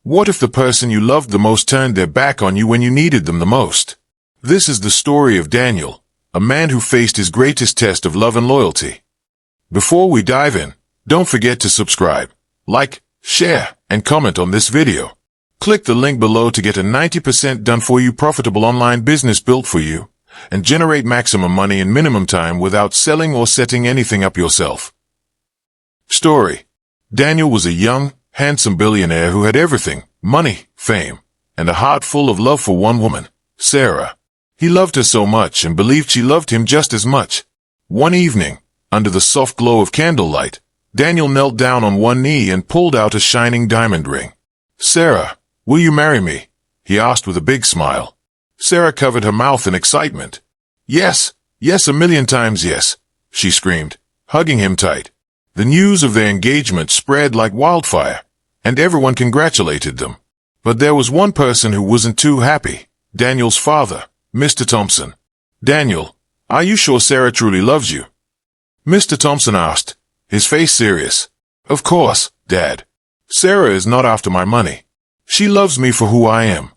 What if the person you loved the most turned their back on you when you needed them the most? This is the story of Daniel, a man who faced his greatest test of love and loyalty. Before we dive in, don't forget to subscribe, like, share, and comment on this video. Click the link below to get a 90% done-for-you profitable online business built for you, and generate maximum money in minimum time without selling or setting anything up yourself. Story. Daniel was a young, handsome billionaire who had everything: money, fame, and a heart full of love for one woman, Sarah. He loved her so much and believed she loved him just as much. One evening, under the soft glow of candlelight, Daniel knelt down on one knee and pulled out a shining diamond ring. "Sarah, will you marry me?" he asked with a big smile. Sarah covered her mouth in excitement. "Yes, yes, a million times yes," she screamed, hugging him tight. The news of their engagement spread like wildfire, and everyone congratulated them. But there was one person who wasn't too happy: Daniel's father, Mr. Thompson. "Daniel, are you sure Sarah truly loves you?" Mr. Thompson asked, his face serious. "Of course, Dad. Sarah is not after my money. She loves me for who I am,"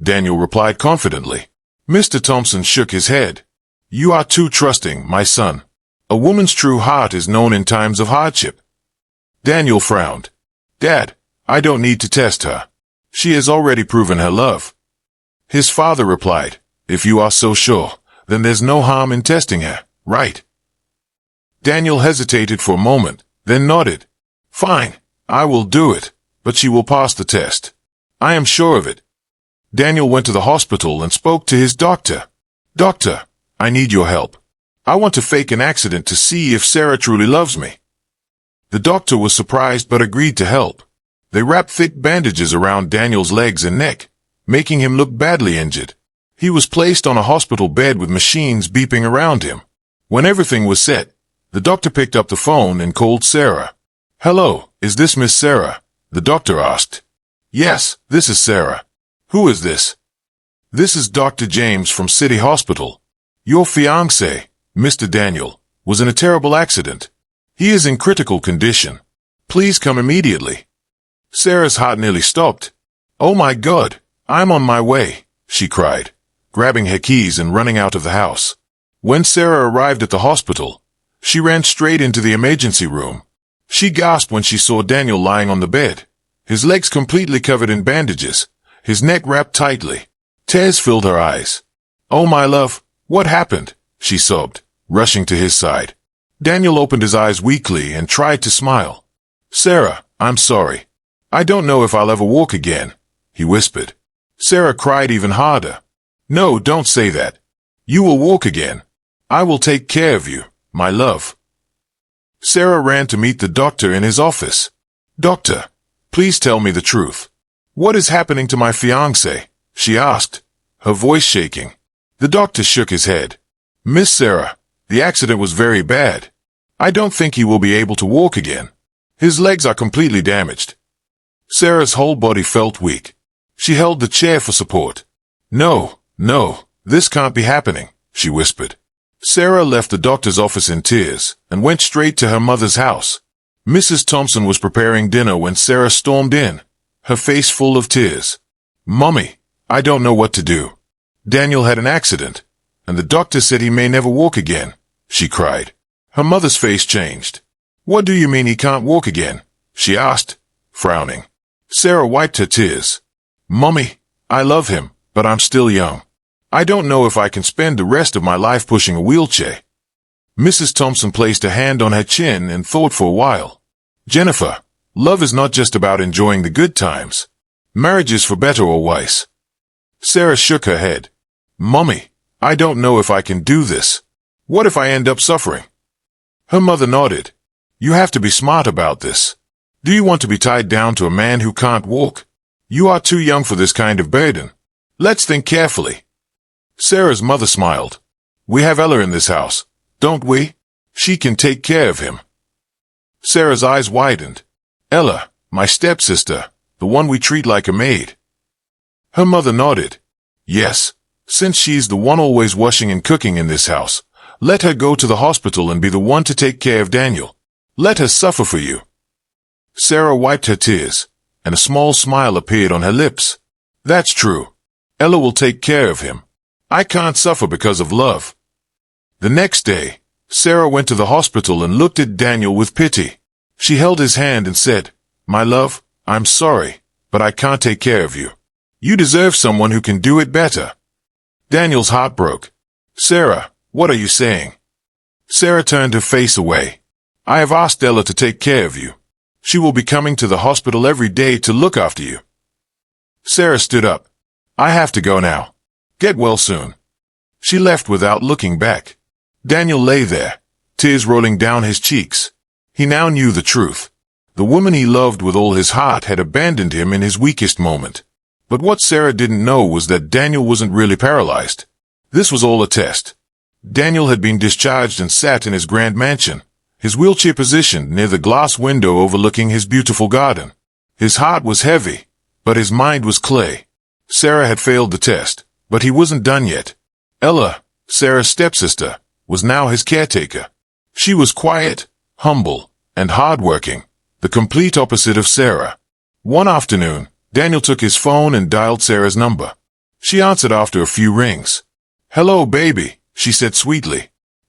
Daniel replied confidently. Mr. Thompson shook his head. "You are too trusting, my son. A woman's true heart is known in times of hardship." Daniel frowned. "Dad, I don't need to test her. She has already proven her love." His father replied, "If you are so sure, then there's no harm in testing her, right?" Daniel hesitated for a moment, then nodded. "Fine, I will do it, but she will pass the test. I am sure of it." Daniel went to the hospital and spoke to his doctor. "Doctor, I need your help. I want to fake an accident to see if Sarah truly loves me." The doctor was surprised but agreed to help. They wrapped thick bandages around Daniel's legs and neck, making him look badly injured. He was placed on a hospital bed with machines beeping around him. When everything was set, the doctor picked up the phone and called Sarah. "Hello, is this Miss Sarah?" the doctor asked. "Yes, this is Sarah. Who is this?" "This is Dr. James from City Hospital. Your fiancé, Mr. Daniel, was in a terrible accident. He is in critical condition. Please come immediately." Sarah's heart nearly stopped. "Oh my God, I'm on my way," she cried, grabbing her keys and running out of the house. When Sarah arrived at the hospital, she ran straight into the emergency room. She gasped when she saw Daniel lying on the bed, his legs completely covered in bandages, his neck wrapped tightly. Tears filled her eyes. "Oh my love, what happened?" she sobbed, rushing to his side. Daniel opened his eyes weakly and tried to smile. "Sarah, I'm sorry. I don't know if I'll ever walk again," he whispered. Sarah cried even harder. "No, don't say that. You will walk again. I will take care of you, my love." Sarah ran to meet the doctor in his office. "Doctor, please tell me the truth. What is happening to my fiancé?" she asked, her voice shaking. The doctor shook his head. "Miss Sarah, the accident was very bad. I don't think he will be able to walk again. His legs are completely damaged." Sarah's whole body felt weak. She held the chair for support. No, this can't be happening," she whispered. Sarah left the doctor's office in tears and went straight to her mother's house. Mrs. Thompson was preparing dinner when Sarah stormed in, her face full of tears. "Mommy, I don't know what to do. Daniel had an accident, and the doctor said he may never walk again," she cried. Her mother's face changed. "What do you mean he can't walk again?" she asked, frowning. Sarah wiped her tears. "Mommy, I love him, but I'm still young. I don't know if I can spend the rest of my life pushing a wheelchair." Mrs. Thompson placed a hand on her chin and thought for a while. "Jennifer, love is not just about enjoying the good times. Marriage is for better or worse." Sarah shook her head. "Mommy, I don't know if I can do this. What if I end up suffering?" Her mother nodded. "You have to be smart about this. Do you want to be tied down to a man who can't walk? You are too young for this kind of burden. Let's think carefully." Sarah's mother smiled. "We have Ella in this house, don't we? She can take care of him." Sarah's eyes widened. "Ella, my stepsister, the one we treat like a maid." Her mother nodded. "Yes, since she's the one always washing and cooking in this house, let her go to the hospital and be the one to take care of Daniel. Let her suffer for you." Sarah wiped her tears, and a small smile appeared on her lips. That's true. Ella will take care of him. I can't suffer because of love. The next day, Sarah went to the hospital and looked at Daniel with pity. She held his hand and said, "My love, I'm sorry, but I can't take care of you. You deserve someone who can do it better." Daniel's heart broke. "Sarah, what are you saying?" Sarah turned her face away. "I have asked Ella to take care of you. She will be coming to the hospital every day to look after you." Sarah stood up. "I have to go now. Get well soon." She left without looking back. Daniel lay there, tears rolling down his cheeks. He now knew the truth. The woman he loved with all his heart had abandoned him in his weakest moment. But what Sarah didn't know was that Daniel wasn't really paralyzed. This was all a test. Daniel had been discharged and sat in his grand mansion, his wheelchair positioned near the glass window overlooking his beautiful garden. His heart was heavy, but his mind was clay. Sarah had failed the test, but he wasn't done yet. Ella, Sarah's stepsister, was now his caretaker. She was quiet, humble, and hardworking, the complete opposite of Sarah. One afternoon, Daniel took his phone and dialed Sarah's number. She answered after a few rings. "Hello, baby," she said sweetly.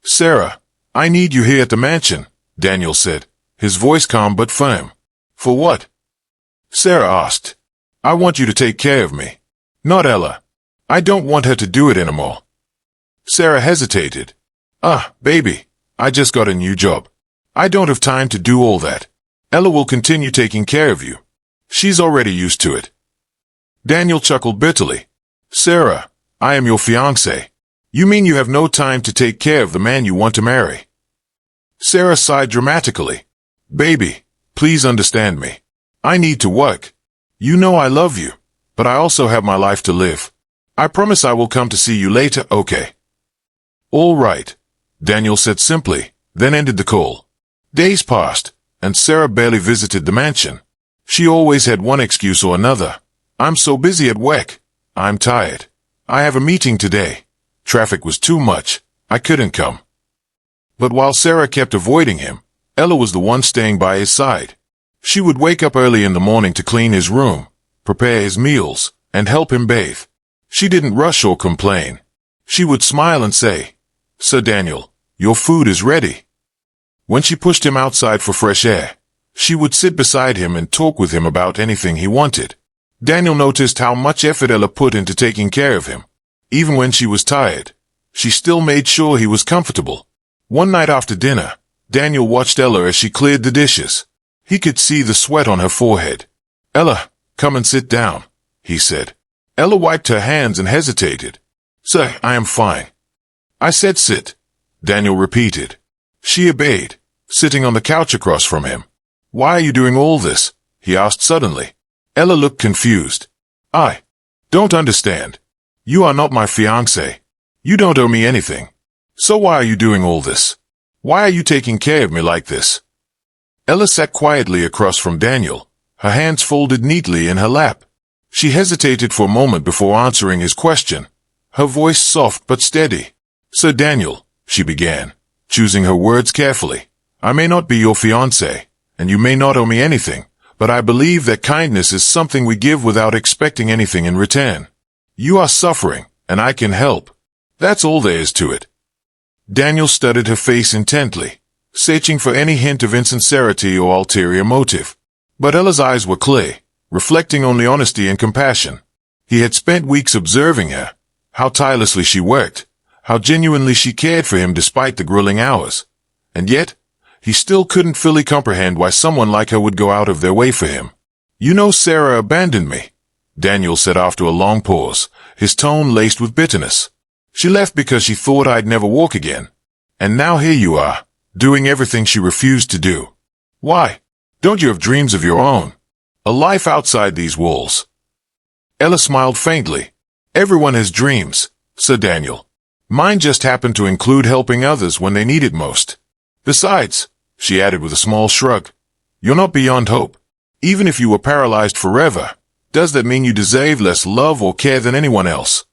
"Sarah, I need you here at the mansion," Daniel said, his voice calm but firm. "For what?" Sarah asked. "I want you to take care of me. Not Ella. I don't want her to do it anymore." Sarah hesitated. Baby, I just got a new job. I don't have time to do all that. Ella will continue taking care of you. She's already used to it." Daniel chuckled bitterly. "Sarah, I am your fiancée. You mean you have no time to take care of the man you want to marry?" Sarah sighed dramatically. "Baby, please understand me. I need to work. You know I love you, but I also have my life to live. I promise I will come to see you later, okay?" "All right," Daniel said simply, then ended the call. Days passed, and Sarah barely visited the mansion. She always had one excuse or another. "I'm so busy at work. I'm tired. I have a meeting today. Traffic was too much. I couldn't come." But while Sarah kept avoiding him, Ella was the one staying by his side. She would wake up early in the morning to clean his room, prepare his meals, and help him bathe. She didn't rush or complain. She would smile and say, "Sir Daniel, your food is ready." When she pushed him outside for fresh air, she would sit beside him and talk with him about anything he wanted. Daniel noticed how much effort Ella put into taking care of him. Even when she was tired, she still made sure he was comfortable. One night after dinner, Daniel watched Ella as she cleared the dishes. He could see the sweat on her forehead. "Ella, come and sit down," he said. Ella wiped her hands and hesitated. "Sir, I am fine." "I said sit," Daniel repeated. She obeyed, sitting on the couch across from him. "Why are you doing all this?" he asked suddenly. Ella looked confused. "I don't understand. You are not my fiancé. You don't owe me anything. So why are you doing all this? Why are you taking care of me like this?" Ella sat quietly across from Daniel, her hands folded neatly in her lap. She hesitated for a moment before answering his question, her voice soft but steady. "Sir Daniel," she began, choosing her words carefully, "I may not be your fiancé, and you may not owe me anything, but I believe that kindness is something we give without expecting anything in return. You are suffering, and I can help. That's all there is to it." Daniel studied her face intently, searching for any hint of insincerity or ulterior motive. But Ella's eyes were clear, reflecting only honesty and compassion. He had spent weeks observing her, how tirelessly she worked, how genuinely she cared for him despite the grueling hours. And yet, he still couldn't fully comprehend why someone like her would go out of their way for him. "You know Sarah abandoned me," Daniel said after a long pause, his tone laced with bitterness. "She left because she thought I'd never walk again. And now here you are, doing everything she refused to do. Why? Don't you have dreams of your own? A life outside these walls?" Ella smiled faintly. "Everyone has dreams, Sir Daniel. Mine just happened to include helping others when they need it most. Besides," she added with a small shrug, "you're not beyond hope. Even if you were paralyzed forever, does that mean you deserve less love or care than anyone else?"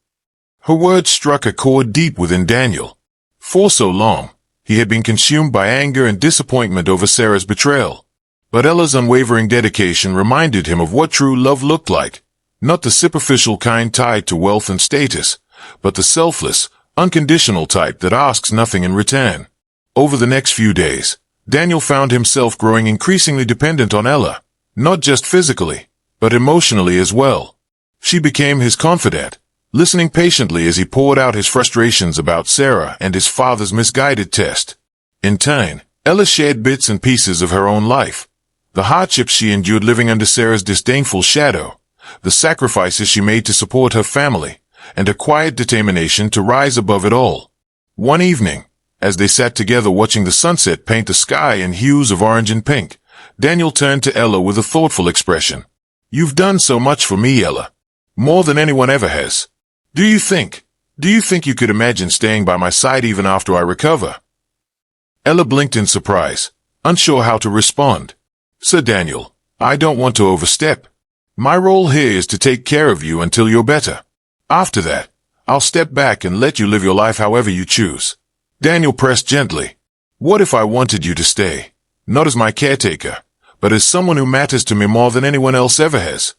Her words struck a chord deep within Daniel. For so long, he had been consumed by anger and disappointment over Sarah's betrayal. But Ella's unwavering dedication reminded him of what true love looked like. Not the superficial kind tied to wealth and status, but the selfless, unconditional type that asks nothing in return. Over the next few days, Daniel found himself growing increasingly dependent on Ella, not just physically, but emotionally as well. She became his confidant, listening patiently as he poured out his frustrations about Sarah and his father's misguided test. In turn, Ella shared bits and pieces of her own life, the hardships she endured living under Sarah's disdainful shadow, the sacrifices she made to support her family, and her quiet determination to rise above it all. One evening, as they sat together watching the sunset paint the sky in hues of orange and pink, Daniel turned to Ella with a thoughtful expression. "You've done so much for me, Ella. More than anyone ever has. Do you think you could imagine staying by my side even after I recover?" Ella blinked in surprise, unsure how to respond. "Sir Daniel, I don't want to overstep. My role here is to take care of you until you're better. After that, I'll step back and let you live your life however you choose." Daniel pressed gently. "What if I wanted you to stay? Not as my caretaker, but as someone who matters to me more than anyone else ever has?"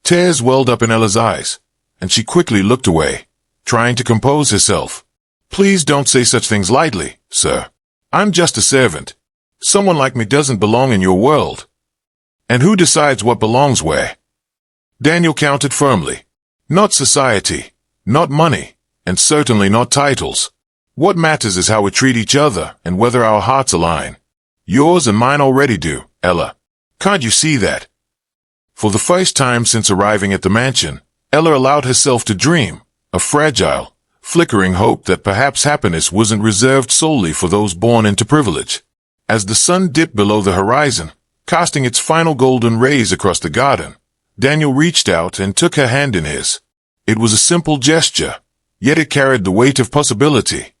Tears welled up in Ella's eyes, and she quickly looked away, trying to compose herself. "Please don't say such things lightly, sir. I'm just a servant. Someone like me doesn't belong in your world. And who decides what belongs where?" Daniel countered firmly. "Not society, not money, and certainly not titles. What matters is how we treat each other and whether our hearts align. Yours and mine already do, Ella. Can't you see that?" For the first time since arriving at the mansion, Ella allowed herself to dream, a fragile, flickering hope that perhaps happiness wasn't reserved solely for those born into privilege. As the sun dipped below the horizon, casting its final golden rays across the garden, Daniel reached out and took her hand in his. It was a simple gesture, yet it carried the weight of possibility,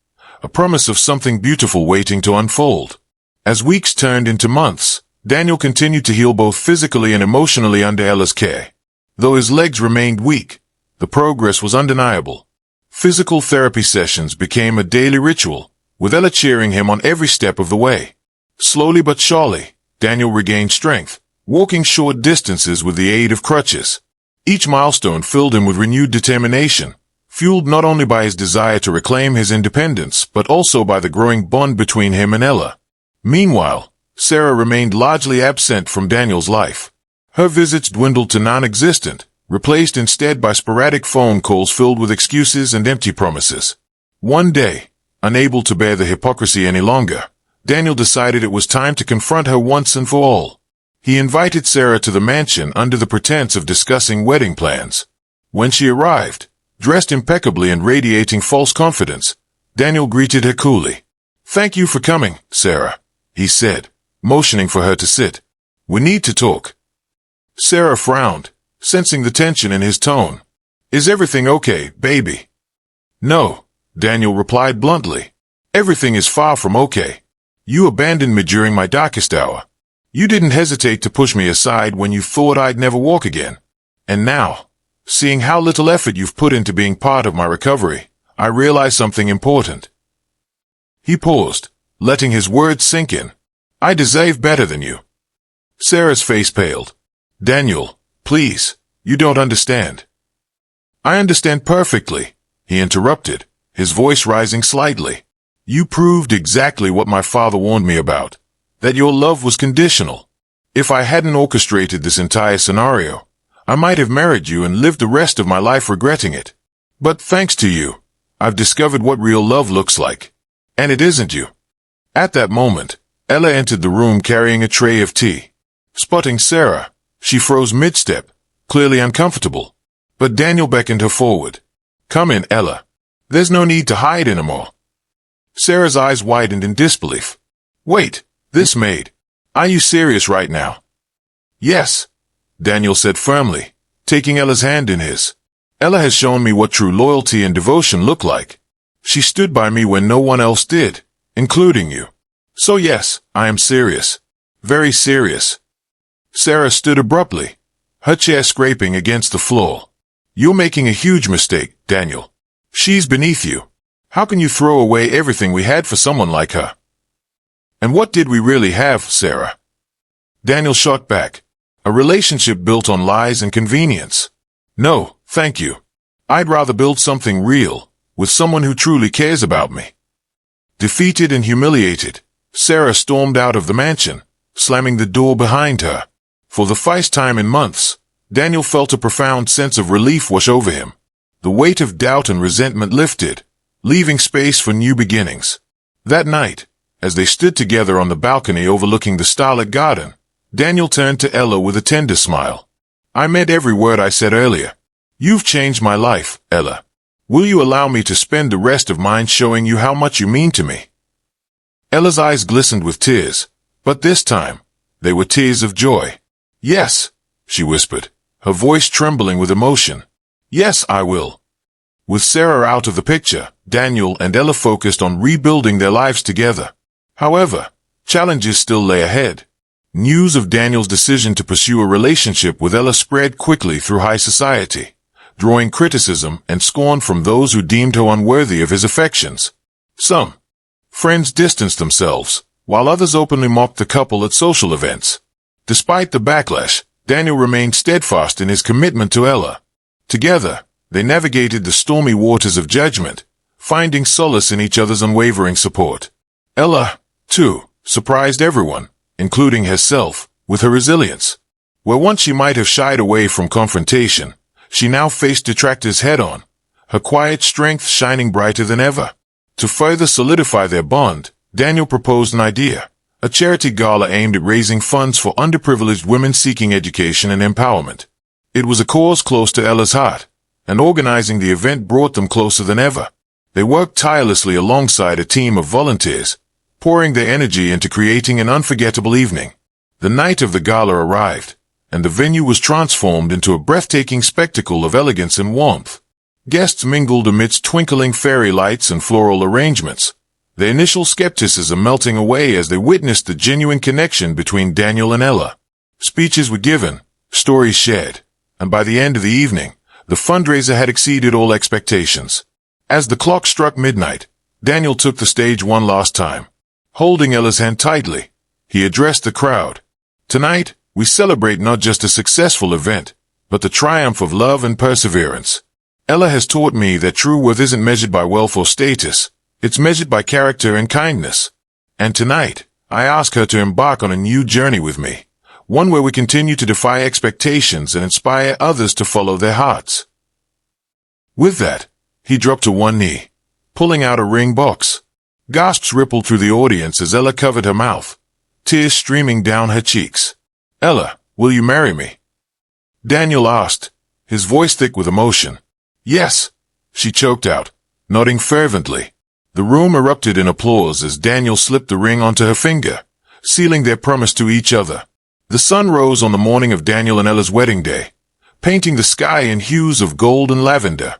a promise of something beautiful waiting to unfold. As weeks turned into months, Daniel continued to heal both physically and emotionally under Ella's care. Though his legs remained weak, the progress was undeniable. Physical therapy sessions became a daily ritual, with Ella cheering him on every step of the way. Slowly but surely, Daniel regained strength, walking short distances with the aid of crutches. Each milestone filled him with renewed determination, fueled not only by his desire to reclaim his independence, but also by the growing bond between him and Ella. Meanwhile, Sarah remained largely absent from Daniel's life. Her visits dwindled to non-existent, replaced instead by sporadic phone calls filled with excuses and empty promises. One day, unable to bear the hypocrisy any longer, Daniel decided it was time to confront her once and for all. He invited Sarah to the mansion under the pretense of discussing wedding plans. When she arrived, dressed impeccably and radiating false confidence, Daniel greeted her coolly. "Thank you for coming, Sarah," he said, motioning for her to sit. "We need to talk." Sarah frowned, sensing the tension in his tone. "Is everything okay, baby?" "No," Daniel replied bluntly. "Everything is far from okay. You abandoned me during my darkest hour. You didn't hesitate to push me aside when you thought I'd never walk again. And now, seeing how little effort you've put into being part of my recovery, I realize something important." He paused, letting his words sink in. "I deserve better than you." Sarah's face paled. "Daniel, please, you don't understand." "I understand perfectly," he interrupted, his voice rising slightly. "You proved exactly what my father warned me about, that your love was conditional. If I hadn't orchestrated this entire scenario, I might have married you and lived the rest of my life regretting it. But thanks to you, I've discovered what real love looks like. And it isn't you." At that moment, Ella entered the room carrying a tray of tea. Spotting Sarah, she froze mid-step, clearly uncomfortable. But Daniel beckoned her forward. "Come in, Ella. There's no need to hide anymore." Sarah's eyes widened in disbelief. "Wait, this Maid. Are you serious right now?" "Yes," Daniel said firmly, taking Ella's hand in his. "Ella has shown me what true loyalty and devotion look like. She stood by me when no one else did, including you. So yes, I am serious. Very serious." Sarah stood abruptly, her chair scraping against the floor. "You're making a huge mistake, Daniel. She's beneath you. How can you throw away everything we had for someone like her?" "And what did we really have, Sarah?" Daniel shot back. A relationship built on lies and convenience. No, thank you. I'd rather build something real, with someone who truly cares about me. Defeated and humiliated, Sarah stormed out of the mansion, slamming the door behind her. For the first time in months, Daniel felt a profound sense of relief wash over him. The weight of doubt and resentment lifted, leaving space for new beginnings. That night, as they stood together on the balcony overlooking the starlit garden, Daniel turned to Ella with a tender smile. I meant every word I said earlier. You've changed my life, Ella. Will you allow me to spend the rest of mine showing you how much you mean to me? Ella's eyes glistened with tears, but this time, they were tears of joy. Yes, she whispered, her voice trembling with emotion. Yes, I will. With Sarah out of the picture, Daniel and Ella focused on rebuilding their lives together. However, challenges still lay ahead. News of Daniel's decision to pursue a relationship with Ella spread quickly through high society, drawing criticism and scorn from those who deemed her unworthy of his affections. Some friends distanced themselves, while others openly mocked the couple at social events. Despite the backlash, Daniel remained steadfast in his commitment to Ella. Together, they navigated the stormy waters of judgment, finding solace in each other's unwavering support. Ella, too, surprised everyone, including herself, with her resilience. Where once she might have shied away from confrontation, she now faced detractors head-on, her quiet strength shining brighter than ever. To further solidify their bond, Daniel proposed an idea, a charity gala aimed at raising funds for underprivileged women seeking education and empowerment. It was a cause close to Ella's heart, and organizing the event brought them closer than ever. They worked tirelessly alongside a team of volunteers, pouring their energy into creating an unforgettable evening. The night of the gala arrived, and the venue was transformed into a breathtaking spectacle of elegance and warmth. Guests mingled amidst twinkling fairy lights and floral arrangements, their initial skepticism melting away as they witnessed the genuine connection between Daniel and Ella. Speeches were given, stories shared, and by the end of the evening, the fundraiser had exceeded all expectations. As the clock struck midnight, Daniel took the stage one last time. Holding Ella's hand tightly, he addressed the crowd. Tonight, we celebrate not just a successful event, but the triumph of love and perseverance. Ella has taught me that true worth isn't measured by wealth or status, it's measured by character and kindness. And tonight, I ask her to embark on a new journey with me, one where we continue to defy expectations and inspire others to follow their hearts. With that, he dropped to one knee, pulling out a ring box. Gasps rippled through the audience as Ella covered her mouth, tears streaming down her cheeks. Ella, will you marry me? Daniel asked, his voice thick with emotion. Yes, she choked out, nodding fervently. The room erupted in applause as Daniel slipped the ring onto her finger, sealing their promise to each other. The sun rose on the morning of Daniel and Ella's wedding day, painting the sky in hues of gold and lavender.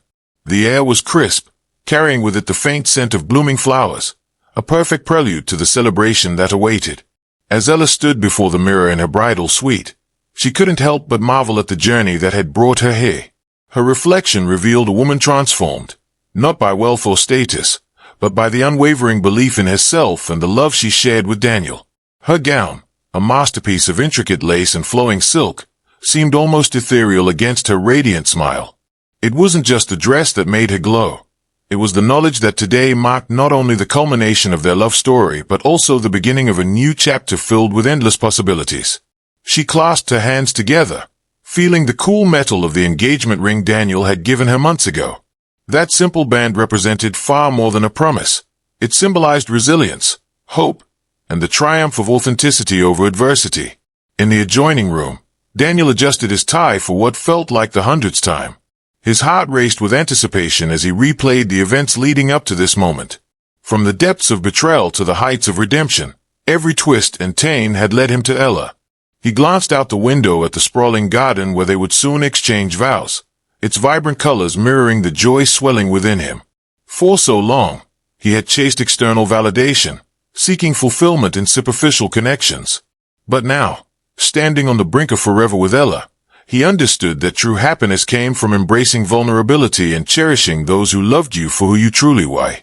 The air was crisp, carrying with it the faint scent of blooming flowers, a perfect prelude to the celebration that awaited. As Ella stood before the mirror in her bridal suite, she couldn't help but marvel at the journey that had brought her here. Her reflection revealed a woman transformed, not by wealth or status, but by the unwavering belief in herself and the love she shared with Daniel. Her gown, a masterpiece of intricate lace and flowing silk, seemed almost ethereal against her radiant smile. It wasn't just the dress that made her glow. It was the knowledge that today marked not only the culmination of their love story, but also the beginning of a new chapter filled with endless possibilities. She clasped her hands together, feeling the cool metal of the engagement ring Daniel had given her months ago. That simple band represented far more than a promise. It symbolized resilience, hope, and the triumph of authenticity over adversity. In the adjoining room, Daniel adjusted his tie for what felt like the 100th time. His heart raced with anticipation as he replayed the events leading up to this moment. From the depths of betrayal to the heights of redemption, every twist and turn had led him to Ella. He glanced out the window at the sprawling garden where they would soon exchange vows, its vibrant colors mirroring the joy swelling within him. For so long, he had chased external validation, seeking fulfillment in superficial connections. But now, standing on the brink of forever with Ella, he understood that true happiness came from embracing vulnerability and cherishing those who loved you for who you truly were.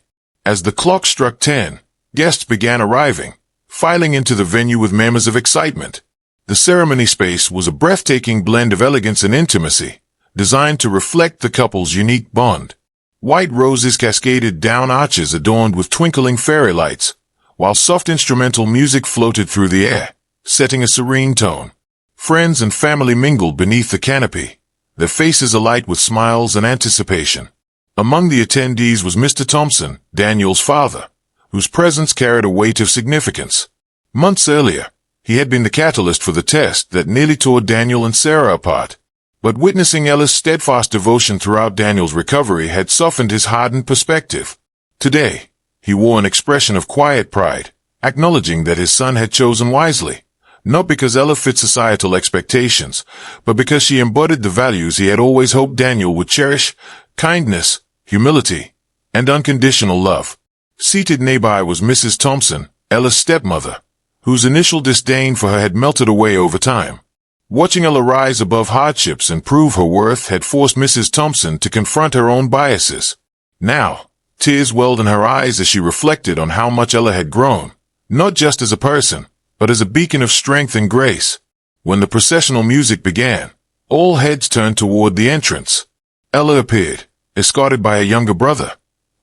As the clock struck 10, guests began arriving, filing into the venue with murmurs of excitement. The ceremony space was a breathtaking blend of elegance and intimacy, designed to reflect the couple's unique bond. White roses cascaded down arches adorned with twinkling fairy lights, while soft instrumental music floated through the air, setting a serene tone. Friends and family mingled beneath the canopy, their faces alight with smiles and anticipation. Among the attendees was Mr. Thompson, Daniel's father, whose presence carried a weight of significance. Months earlier, he had been the catalyst for the test that nearly tore Daniel and Sarah apart. But witnessing Ella's steadfast devotion throughout Daniel's recovery had softened his hardened perspective. Today, he wore an expression of quiet pride, acknowledging that his son had chosen wisely, not because Ella fit societal expectations, but because she embodied the values he had always hoped Daniel would cherish: kindness, humility, and unconditional love. Seated nearby was Mrs. Thompson, Ella's stepmother, whose initial disdain for her had melted away over time. Watching Ella rise above hardships and prove her worth had forced Mrs. Thompson to confront her own biases. Now, tears welled in her eyes as she reflected on how much Ella had grown, not just as a person, but as a beacon of strength and grace. When the processional music began, all heads turned toward the entrance. Ella appeared, escorted by a younger brother,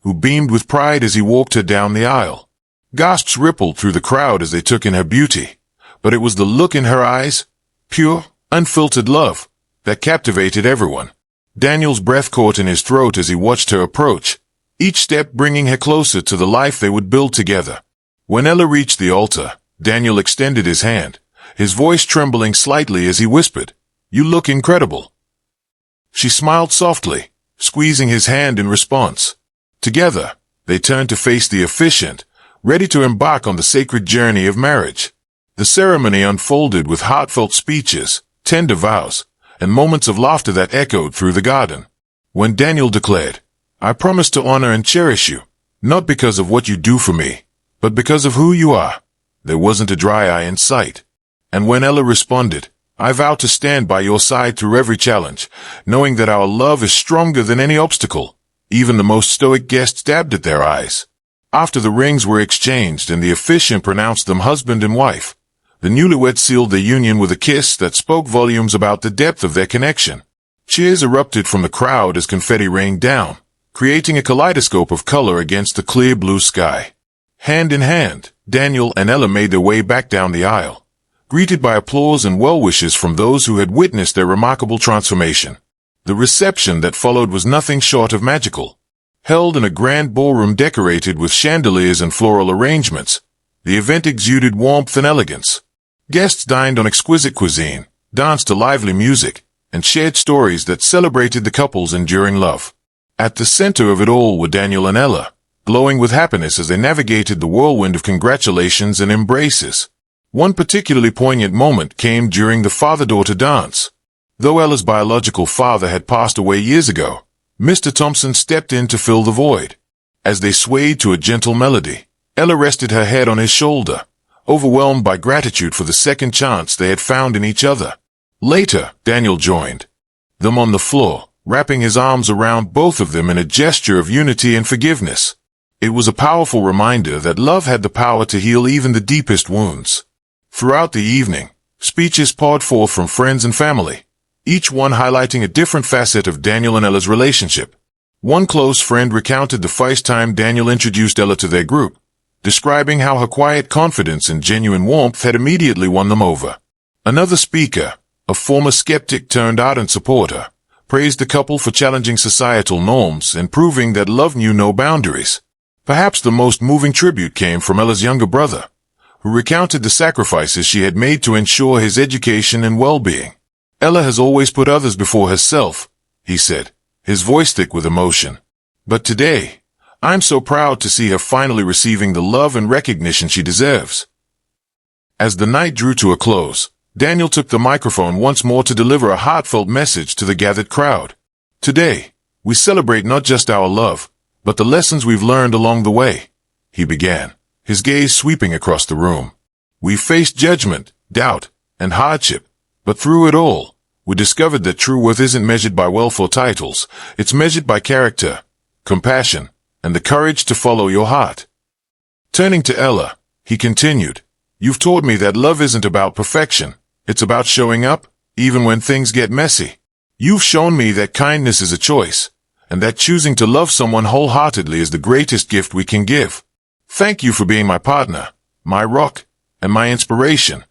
who beamed with pride as he walked her down the aisle. Gasps rippled through the crowd as they took in her beauty, but it was the look in her eyes, pure, unfiltered love, that captivated everyone. Daniel's breath caught in his throat as he watched her approach, each step bringing her closer to the life they would build together. When Ella reached the altar, Daniel extended his hand, his voice trembling slightly as he whispered, "You look incredible." She smiled softly, squeezing his hand in response. Together, they turned to face the officiant, ready to embark on the sacred journey of marriage. The ceremony unfolded with heartfelt speeches, tender vows, and moments of laughter that echoed through the garden. When Daniel declared, "I promise to honor and cherish you, not because of what you do for me, but because of who you are," there wasn't a dry eye in sight. And when Ella responded, "I vow to stand by your side through every challenge, knowing that our love is stronger than any obstacle," even the most stoic guests dabbed at their eyes. After the rings were exchanged and the officiant pronounced them husband and wife, the newlyweds sealed their union with a kiss that spoke volumes about the depth of their connection. Cheers erupted from the crowd as confetti rained down, creating a kaleidoscope of color against the clear blue sky. Hand in hand, Daniel and Ella made their way back down the aisle, greeted by applause and well wishes from those who had witnessed their remarkable transformation. The reception that followed was nothing short of magical. Held in a grand ballroom decorated with chandeliers and floral arrangements, the event exuded warmth and elegance. Guests dined on exquisite cuisine, danced to lively music, and shared stories that celebrated the couple's enduring love. At the center of it all were Daniel and Ella, glowing with happiness as they navigated the whirlwind of congratulations and embraces. One particularly poignant moment came during the father-daughter dance. Though Ella's biological father had passed away years ago, Mr. Thompson stepped in to fill the void. As they swayed to a gentle melody, Ella rested her head on his shoulder, overwhelmed by gratitude for the second chance they had found in each other. Later, Daniel joined them on the floor, wrapping his arms around both of them in a gesture of unity and forgiveness. It was a powerful reminder that love had the power to heal even the deepest wounds. Throughout the evening, speeches poured forth from friends and family, each one highlighting a different facet of Daniel and Ella's relationship. One close friend recounted the first time Daniel introduced Ella to their group, describing how her quiet confidence and genuine warmth had immediately won them over. Another speaker, a former skeptic turned ardent supporter, praised the couple for challenging societal norms and proving that love knew no boundaries. Perhaps the most moving tribute came from Ella's younger brother, who recounted the sacrifices she had made to ensure his education and well-being. "Ella has always put others before herself," he said, his voice thick with emotion. "But today, I'm so proud to see her finally receiving the love and recognition she deserves." As the night drew to a close, Daniel took the microphone once more to deliver a heartfelt message to the gathered crowd. "Today, we celebrate not just our love, but the lessons we've learned along the way," he began, his gaze sweeping across the room. "We faced judgment, doubt, and hardship, but through it all, we discovered that true worth isn't measured by wealth or titles, it's measured by character, compassion, and the courage to follow your heart." Turning to Ella, he continued, "You've taught me that love isn't about perfection, It's about showing up, even when things get messy. You've shown me that kindness is a choice, and that choosing to love someone wholeheartedly is the greatest gift we can give. Thank you for being my partner, my rock, and my inspiration.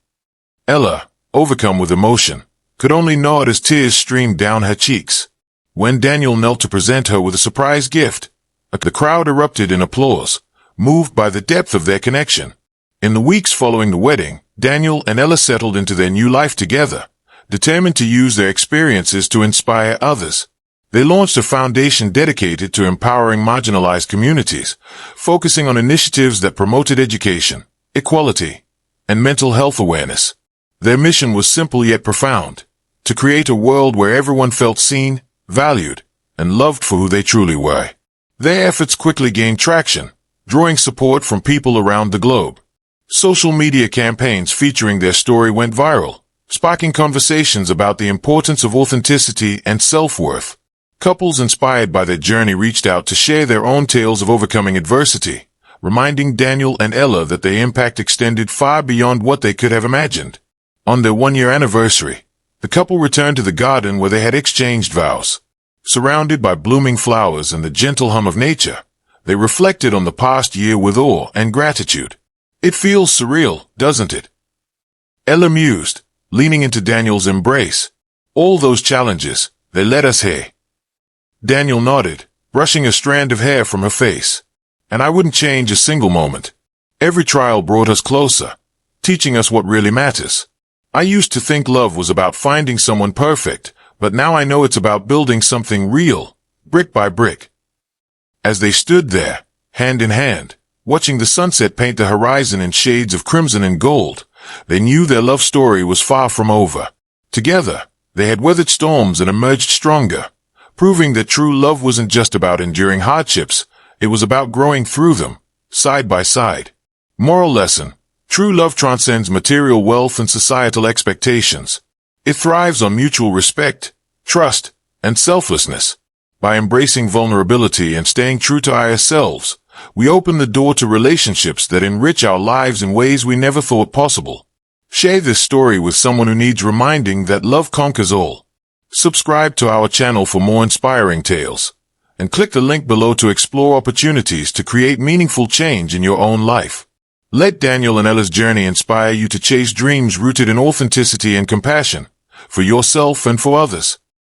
Ella, overcome with emotion, could only nod as tears streamed down her cheeks. When Daniel knelt to present her with a surprise gift, the crowd erupted in applause, moved by the depth of their connection. In the weeks following the wedding, Daniel and Ella settled into their new life together, determined to use their experiences to inspire others. They launched a foundation dedicated to empowering marginalized communities, focusing on initiatives that promoted education, equality, and mental health awareness. Their mission was simple yet profound: to create a world where everyone felt seen, valued, and loved for who they truly were. Their efforts quickly gained traction, drawing support from people around the globe. Social media campaigns featuring their story went viral, sparking conversations about the importance of authenticity and self-worth. Couples inspired by their journey reached out to share their own tales of overcoming adversity, reminding Daniel and Ella that their impact extended far beyond what they could have imagined. On their one-year anniversary, the couple returned to the garden where they had exchanged vows. Surrounded by blooming flowers and the gentle hum of nature, they reflected on the past year with awe and gratitude. It feels surreal, doesn't it? Ella mused, leaning into Daniel's embrace. All those challenges, they led us here. Daniel nodded, brushing a strand of hair from her face. And I wouldn't change a single moment. Every trial brought us closer, teaching us what really matters. I used to think love was about finding someone perfect, but now I know it's about building something real, brick by brick. As they stood there, hand in hand, watching the sunset paint the horizon in shades of crimson and gold, they knew their love story was far from over. Together, they had weathered storms and emerged stronger, proving that true love wasn't just about enduring hardships, it was about growing through them, side by side. Moral lesson: true love transcends material wealth and societal expectations. It thrives on mutual respect, trust, and selflessness. By embracing vulnerability and staying true to ourselves, we open the door to relationships that enrich our lives in ways we never thought possible. Share this story with someone who needs reminding that love conquers all. Subscribe to our channel for more inspiring tales, and click the link below to explore opportunities to create meaningful change in your own life. Let Daniel and Ella's journey inspire you to chase dreams rooted in authenticity and compassion, for yourself and for others.